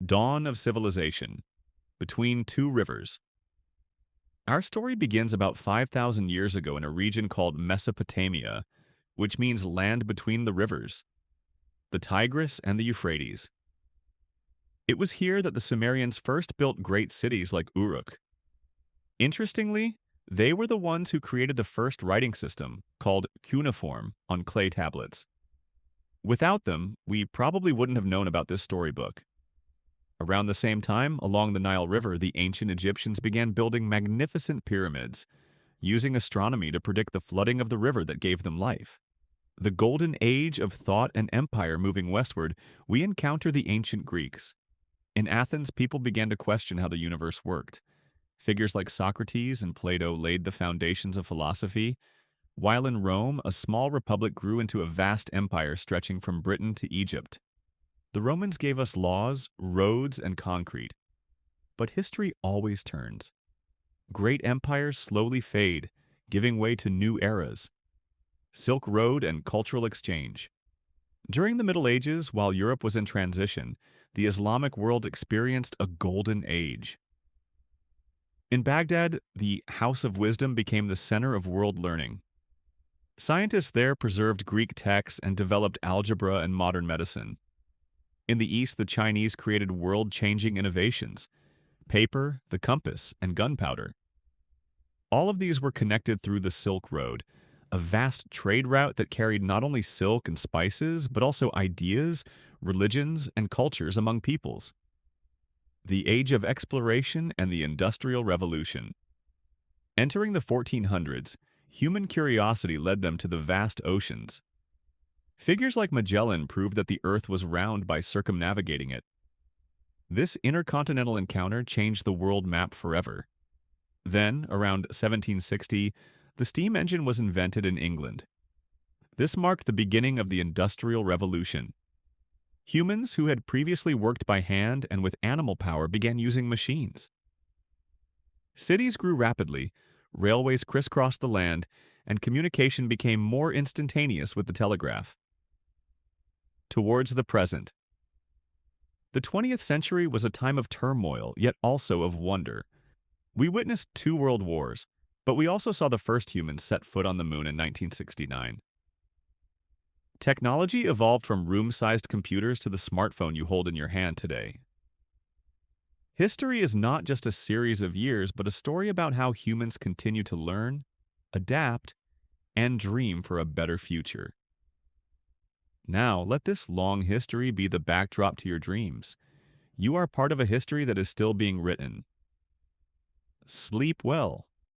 Dawn of civilization, between two rivers. Our story begins about 5,000 years ago in a region called Mesopotamia, which means land between the rivers, the Tigris and the Euphrates. It was here that the Sumerians first built great cities like Uruk. Interestingly, they were the ones who created the first writing system, called cuneiform, on clay tablets. Without them, we probably wouldn't have known about this storybook. Around the same time, along the Nile River, the ancient Egyptians began building magnificent pyramids, using astronomy to predict the flooding of the river that gave them life. The golden age of thought and empire moving westward, we encounter the ancient Greeks. In Athens, people began to question how the universe worked. Figures like Socrates and Plato laid the foundations of philosophy, while in Rome, a small republic grew into a vast empire stretching from Britain to Egypt. The Romans gave us laws, roads, and concrete. But history always turns. Great empires slowly fade, giving way to new eras. Silk Road and cultural exchange. During the Middle Ages, while Europe was in transition, the Islamic world experienced a golden age. In Baghdad, the House of Wisdom became the center of world learning. Scientists there preserved Greek texts and developed algebra and modern medicine. In the East, the Chinese created world-changing innovations: paper, the compass, and gunpowder. All of these were connected through the Silk Road, a vast trade route that carried not only silk and spices, but also ideas, religions, and cultures among peoples. The Age of Exploration and the Industrial Revolution. Entering the 1400s, human curiosity led them to the vast oceans. Figures like Magellan proved that the Earth was round by circumnavigating it. This intercontinental encounter changed the world map forever. Then, around 1760, the steam engine was invented in England. This marked the beginning of the Industrial Revolution. Humans who had previously worked by hand and with animal power began using machines. Cities grew rapidly, railways crisscrossed the land, and communication became more instantaneous with the telegraph. Towards the present. The 20th century was a time of turmoil, yet also of wonder. We witnessed two world wars, but we also saw the first humans set foot on the moon in 1969. Technology evolved from room-sized computers to the smartphone you hold in your hand today. History is not just a series of years, but a story about how humans continue to learn, adapt, and dream for a better future. Now, let this long history be the backdrop to your dreams. You are part of a history that is still being written. Sleep well.